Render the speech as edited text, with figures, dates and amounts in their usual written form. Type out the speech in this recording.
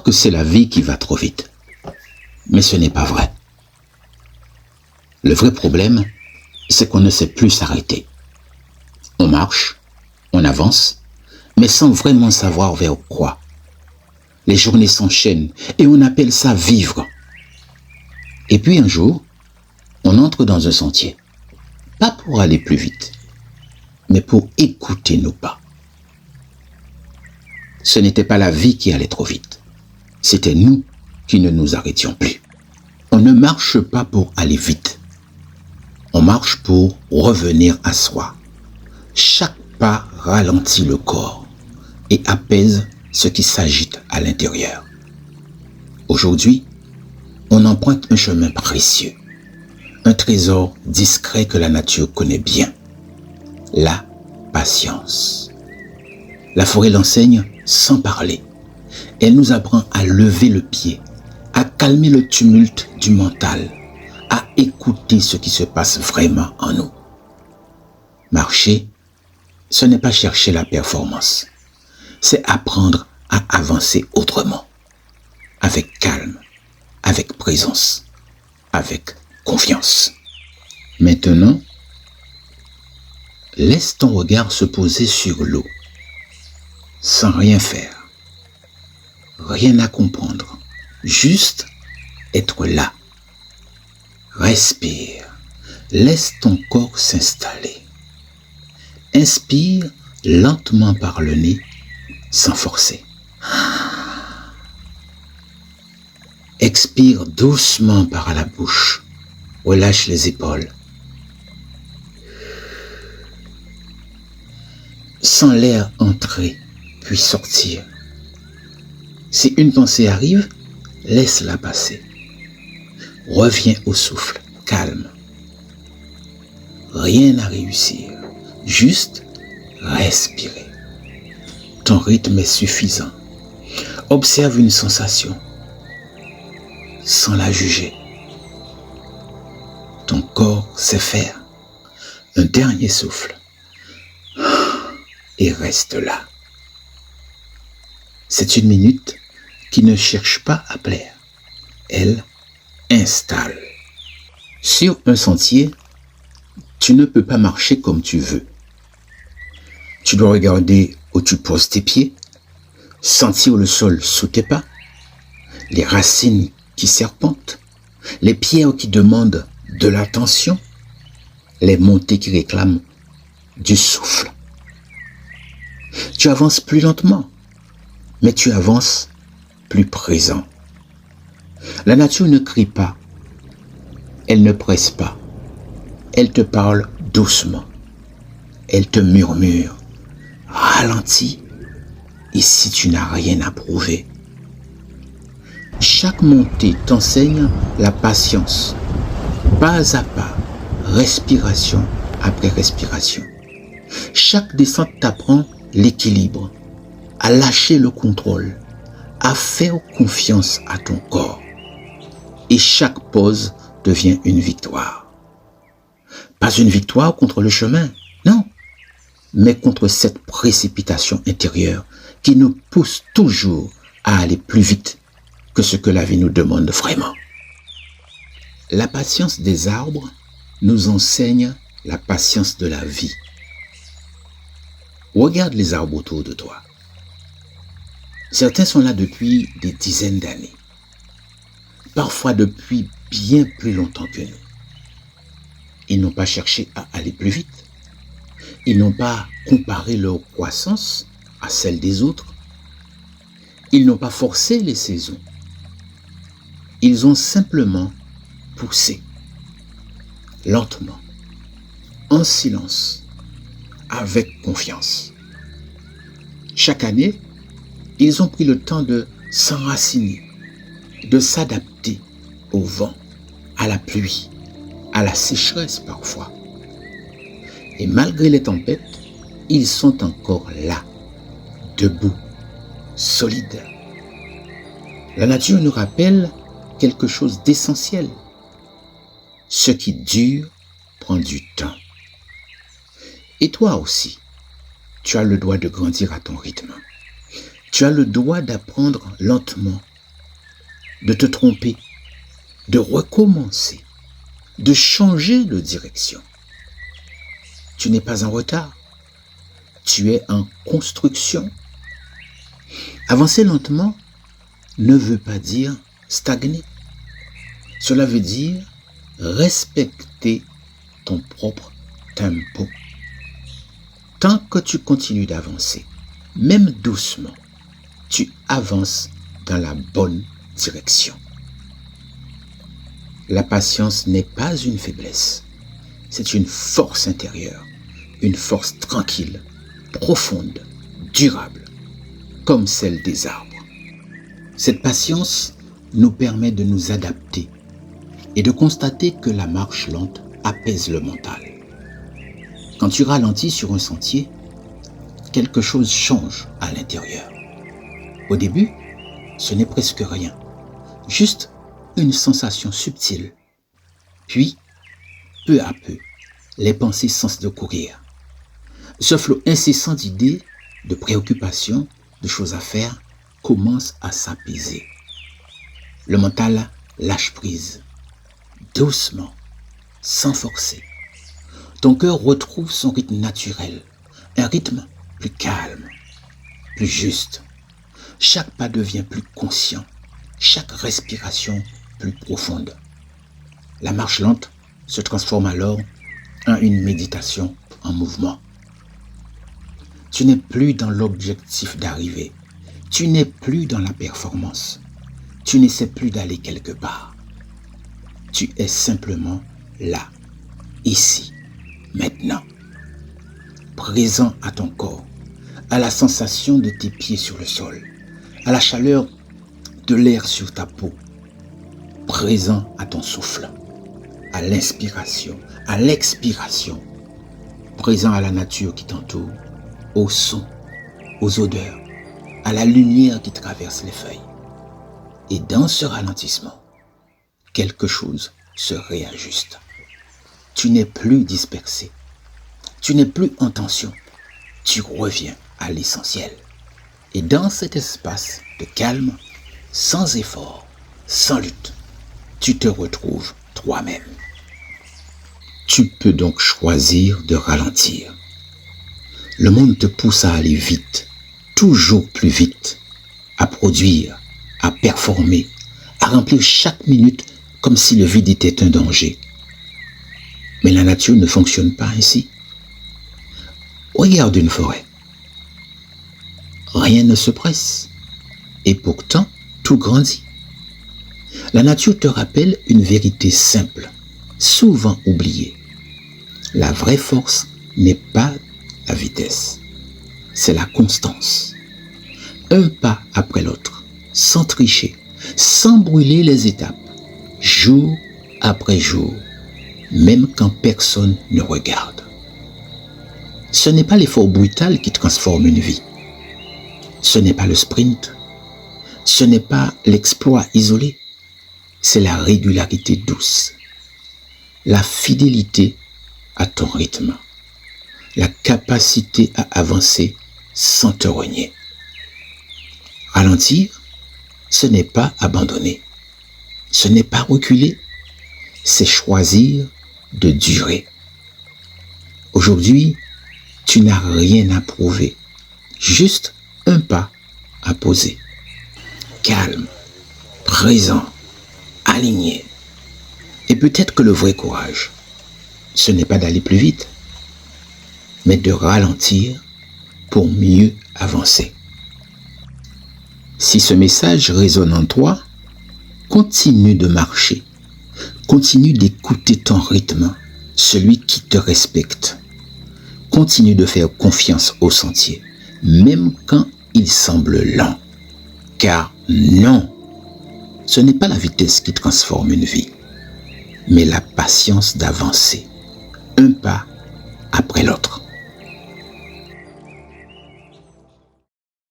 que c'est la vie qui va trop vite. Mais ce n'est pas vrai. Le vrai problème, c'est qu'on ne sait plus s'arrêter. On marche, on avance, mais sans vraiment savoir vers quoi. Les journées s'enchaînent et on appelle ça vivre. Et puis un jour, on entre dans un sentier. Pas pour aller plus vite, mais pour écouter nos pas. Ce n'était pas la vie qui allait trop vite. C'était nous qui ne nous arrêtions plus. On ne marche pas pour aller vite. On marche pour revenir à soi. Chaque pas ralentit le corps et apaise ce qui s'agite à l'intérieur. Aujourd'hui, on emprunte un chemin précieux, un trésor discret que la nature connaît bien, la patience. La forêt l'enseigne sans parler. Elle nous apprend à lever le pied, à calmer le tumulte du mental, à écouter ce qui se passe vraiment en nous. Marcher, ce n'est pas chercher la performance, c'est apprendre à avancer autrement, avec calme, avec présence, avec confiance. Maintenant, laisse ton regard se poser sur l'eau, sans rien faire, rien à comprendre, juste être là. Respire, laisse ton corps s'installer. Inspire lentement par le nez, sans forcer. Expire doucement par la bouche. Relâche les épaules. Sens l'air entrer, puis sortir. Si une pensée arrive, laisse-la passer. Reviens au souffle, calme. Rien à réussir, juste respirer. Ton rythme est suffisant. Observe une sensation, sans la juger. Ton corps sait faire. Un dernier souffle. Et reste là. C'est une minute qui ne cherche pas à plaire. Elle installe. Sur un sentier, tu ne peux pas marcher comme tu veux. Tu dois regarder où tu poses tes pieds, sentir le sol sous tes pas, les racines qui serpentent, les pierres qui demandent de l'attention, les montées qui réclament du souffle. Tu avances plus lentement, mais tu avances plus présent. La nature ne crie pas, elle ne presse pas, elle te parle doucement, elle te murmure, ralentis, et si tu n'as rien à prouver. Chaque montée t'enseigne la patience, pas à pas, respiration après respiration. Chaque descente t'apprend l'équilibre, à lâcher le contrôle, à faire confiance à ton corps. Et chaque pause devient une victoire. Pas une victoire contre le chemin, non, mais contre cette précipitation intérieure qui nous pousse toujours à aller plus vite que ce que la vie nous demande vraiment. La patience des arbres nous enseigne la patience de la vie. Regarde les arbres autour de toi. Certains sont là depuis des dizaines d'années, parfois depuis bien plus longtemps que nous. Ils n'ont pas cherché à aller plus vite. Ils n'ont pas comparé leur croissance à celle des autres. Ils n'ont pas forcé les saisons. Ils ont simplement poussé, lentement, en silence, avec confiance. Chaque année, ils ont pris le temps de s'enraciner, de s'adapter au vent, à la pluie, à la sécheresse parfois. Et malgré les tempêtes, ils sont encore là, debout, solides. La nature nous rappelle quelque chose d'essentiel. Ce qui dure prend du temps. Et toi aussi, tu as le droit de grandir à ton rythme. Tu as le droit d'apprendre lentement de te tromper, de recommencer, de changer de direction. Tu n'es pas en retard, tu es en construction. Avancer lentement ne veut pas dire stagner. Cela veut dire respecter ton propre tempo. Tant que tu continues d'avancer, même doucement, tu avances dans la bonne direction. La patience n'est pas une faiblesse, c'est une force intérieure, une force tranquille, profonde, durable, comme celle des arbres. Cette patience nous permet de nous adapter et de constater que la marche lente apaise le mental. Quand tu ralentis sur un sentier, quelque chose change à l'intérieur. Au début, ce n'est presque rien, juste une sensation subtile. Puis, peu à peu, les pensées cessent de courir. Ce flot incessant d'idées, de préoccupations, de choses à faire commence à s'apaiser. Le mental lâche prise, doucement, sans forcer. Ton cœur retrouve son rythme naturel, un rythme plus calme, plus juste. Chaque pas devient plus conscient, chaque respiration plus profonde. La marche lente se transforme alors en une méditation en mouvement. Tu n'es plus dans l'objectif d'arriver, tu n'es plus dans la performance, tu n'essaies plus d'aller quelque part. Tu es simplement là, ici, maintenant, présent à ton corps, à la sensation de tes pieds sur le sol, à la chaleur de l'air sur ta peau, présent à ton souffle, à l'inspiration, à l'expiration, présent à la nature qui t'entoure, aux sons, aux odeurs, à la lumière qui traverse les feuilles. Et dans ce ralentissement, quelque chose se réajuste. Tu n'es plus dispersé, tu n'es plus en tension, tu reviens à l'essentiel. Et dans cet espace de calme, sans effort, sans lutte, tu te retrouves toi-même. Tu peux donc choisir de ralentir. Le monde te pousse à aller vite, toujours plus vite, à produire, à performer, à remplir chaque minute comme si le vide était un danger. Mais la nature ne fonctionne pas ainsi. Regarde une forêt. Rien ne se presse, et pourtant tout grandit. La nature te rappelle une vérité simple, souvent oubliée. La vraie force n'est pas la vitesse, c'est la constance. Un pas après l'autre, sans tricher, sans brûler les étapes, jour après jour, même quand personne ne regarde. Ce n'est pas l'effort brutal qui transforme une vie. Ce n'est pas le sprint. Ce n'est pas l'exploit isolé. C'est la régularité douce. La fidélité à ton rythme. La capacité à avancer sans te renier. Ralentir, ce n'est pas abandonner. Ce n'est pas reculer. C'est choisir de durer. Aujourd'hui, tu n'as rien à prouver. Juste un pas à poser. Calme, présent, aligné. Et peut-être que le vrai courage, ce n'est pas d'aller plus vite, mais de ralentir pour mieux avancer. Si ce message résonne en toi, continue de marcher. Continue d'écouter ton rythme, celui qui te respecte. Continue de faire confiance au sentier, même quand il semble lent. Car non, ce n'est pas la vitesse qui transforme une vie, mais la patience d'avancer, un pas après l'autre.